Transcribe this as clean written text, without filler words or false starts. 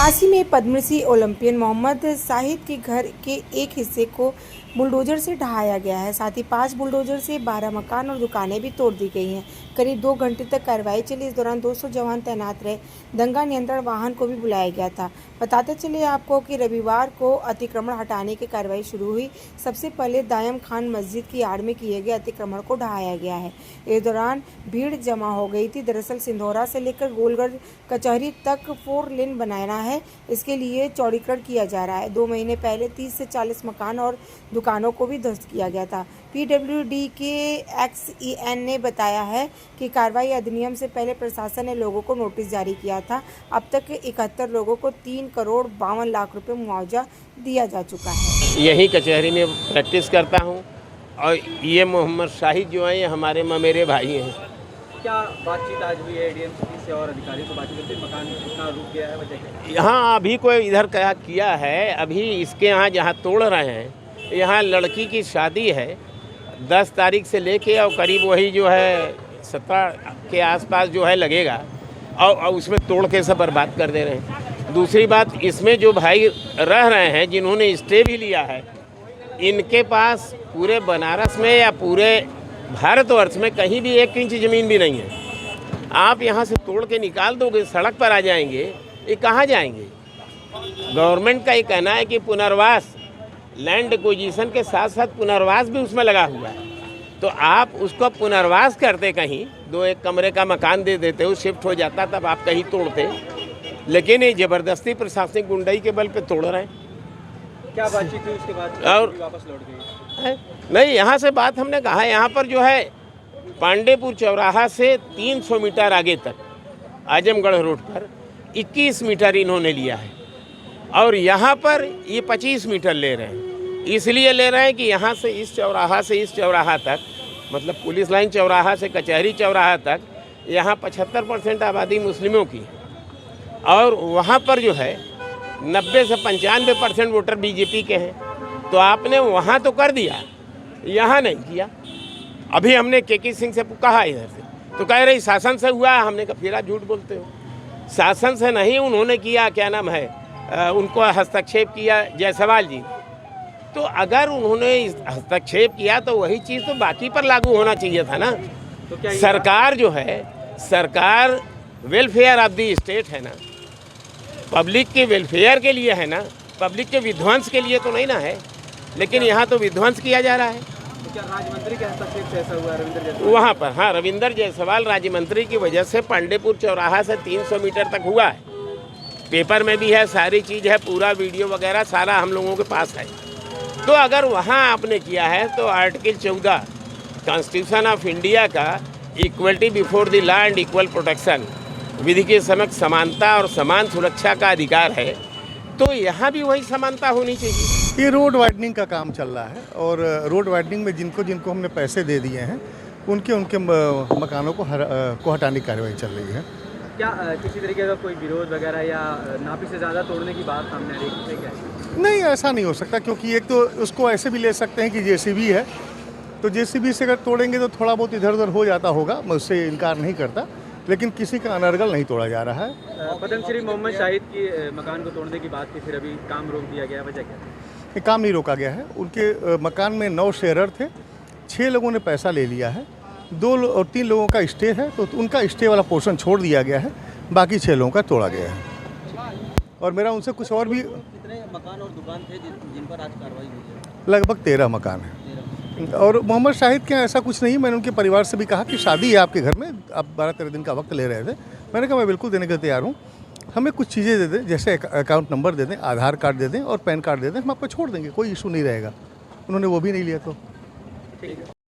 काशी में पद्मश्री ओलंपियन मोहम्मद शाहिद के घर के एक हिस्से को बुलडोजर से ढहाया गया है। साथ ही 5 बुलडोजर से 12 मकान और दुकानें भी तोड़ दी गई हैं। करीब 2 घंटे तक कार्रवाई चली। इस दौरान 200 जवान तैनात रहे। दंगा नियंत्रण वाहन को भी बुलाया गया था। बताते चले आपको कि रविवार को अतिक्रमण हटाने की कार्रवाई शुरू हुई। सबसे पहले दायम खान मस्जिद की आड़ में किए गए अतिक्रमण को ढहाया गया है। इस दौरान भीड़ जमा हो गई थी। दरअसल सिंधौरा से लेकर गोलगढ़ कचहरी तक 4 लेन बनाना है। इसके लिए चौड़ीकरण किया जा रहा है। 2 महीने पहले 30 से 40 मकान और दुकानों को भी ध्वस्त किया गया था। पीडब्ल्यूडी के XEN ने बताया है कि कार्रवाई अधिनियम से पहले प्रशासन ने लोगों को नोटिस जारी किया था। अब तक 71 लोगों को 3 करोड़ 52 लाख रुपए मुआवजा दिया जा चुका है। यही कचहरी में प्रैक्टिस करता हूँ और ये मोहम्मद शाहिद जो है ये हमारे ममेरे भाई हैं। क्या बातचीत आज हुई है ADM से और अधिकारियों से बातचीत करते? मकान कितना रुक गया है, वजह क्या? यहाँ अभी कोई इधर क्या किया है, अभी इसके यहाँ जहाँ तोड़ रहे हैं यहाँ लड़की की शादी है 10 तारीख से लेके और करीब वही जो है 17 के आसपास जो है लगेगा और उसमें तोड़ के सब बर्बाद कर दे रहे हैं। दूसरी बात, इसमें जो भाई रह रहे हैं जिन्होंने स्टे भी लिया है, इनके पास पूरे बनारस में या पूरे भारतवर्ष में कहीं भी 1 इंच ज़मीन भी नहीं है। आप यहाँ से तोड़ के निकाल दोगे, सड़क पर आ जाएंगे, ये कहाँ जाएंगे? गवर्नमेंट का ये कहना है कि पुनर्वास, लैंड एक्विजिशन के साथ साथ पुनर्वास भी उसमें लगा हुआ है। तो आप उसको पुनर्वास करते, कहीं 2-1 कमरे का मकान दे देते, वो शिफ्ट हो जाता, तब आप कहीं तोड़ते। लेकिन ये ज़बरदस्ती प्रशासनिक गुंडाई के बल पे तोड़ रहे हैं। क्या बातचीत हुई उसके बाद और वापस लौट गई? नहीं, यहाँ से बात हमने कहा, यहाँ पर जो है पांडेपुर चौराहा से 300 मीटर आगे तक आजमगढ़ रोड पर 21 मीटर इन्होंने लिया है और यहाँ पर ये 25 मीटर ले रहे हैं। इसलिए ले रहे हैं कि यहाँ से इस चौराहा तक, मतलब पुलिस लाइन चौराहा से कचहरी चौराहा तक, यहाँ 75% आबादी मुस्लिमों की है और वहाँ पर जो है 90 से 95% वोटर बीजेपी के हैं। तो आपने वहाँ तो कर दिया, यहाँ नहीं किया। अभी हमने केके सिंह से कहा इधर से, तो कह रही शासन से हुआ। हमने कहा फिर आप झूठ बोलते हो, शासन से नहीं, उन्होंने किया, क्या नाम है, उनको हस्तक्षेप किया जायसवाल जी। तो अगर उन्होंने हस्तक्षेप किया तो वही चीज़ तो बाकी पर लागू होना चाहिए था ना। तो क्या सरकार जो है, सरकार वेलफेयर ऑफ द स्टेट है ना, पब्लिक के वेलफेयर के लिए है ना, पब्लिक के विध्वंस के लिए तो नहीं ना है। लेकिन यहाँ तो विध्वंस किया जा रहा है। तो क्या राज्य मंत्री के हस्तक्षेप से ऐसा हुआ? रविंद्र जायसवाल वहाँ पर, हाँ, रविंद्र जायसवाल राज्य मंत्री की वजह से पांडेपुर चौराहा से 300 मीटर तक हुआ है। पेपर में भी है, सारी चीज़ है, पूरा वीडियो वगैरह सारा हम लोगों के पास है। तो अगर वहाँ आपने किया है तो आर्टिकल 14 कॉन्स्टिट्यूशन ऑफ इंडिया का equality before the law and equal protection, विधि के समक्ष समानता और समान सुरक्षा का अधिकार है, तो यहाँ भी वही समानता होनी चाहिए। ये रोड वाइडनिंग का काम चल रहा है और रोड वाइडनिंग में जिनको हमने पैसे दे दिए हैं उनके मकानों को हटाने की कार्रवाई चल रही है। क्या किसी तरीके का कोई विरोध वगैरह या नापी से ज़्यादा तोड़ने की बात सामने आ रही है क्या? नहीं, ऐसा नहीं हो सकता, क्योंकि एक तो उसको ऐसे भी ले सकते हैं कि JCB है, तो JCB से अगर तोड़ेंगे तो थोड़ा बहुत इधर उधर हो जाता होगा, मैं उससे इनकार नहीं करता, लेकिन किसी का अनर्गल नहीं तोड़ा जा रहा है। पद्मश्री मोहम्मद शाहिद की मकान को तोड़ने की बात थी, फिर अभी काम रोक दिया गया, वजह क्या? ये काम नहीं रोका गया है। उनके मकान में 9 शेयरर थे, 6 लोगों ने पैसा ले लिया है, 2 और 3 लोगों का स्टे है, तो उनका स्टे वाला पोर्शन छोड़ दिया गया है, बाकी 6 लोगों का तोड़ा गया है। और मेरा उनसे कुछ और भी, कितने मकान और दुकान थे जिन पर आज कार्रवाई हुई है? लगभग 13 मकान है। और मोहम्मद शाहिद के ऐसा कुछ नहीं। मैंने उनके परिवार से भी कहा कि शादी है आपके घर में, आप 12-13 दिन का वक्त ले रहे थे। मैंने कहा मैं बिल्कुल देने के लिए तैयार हूँ, हमें कुछ चीज़ें दे दें, जैसे अकाउंट नंबर दे दें, आधार कार्ड दे दें और पैन कार्ड दे दें, हम आपको छोड़ देंगे, कोई इशू नहीं रहेगा। उन्होंने वो भी नहीं लिया। तो ठीक है।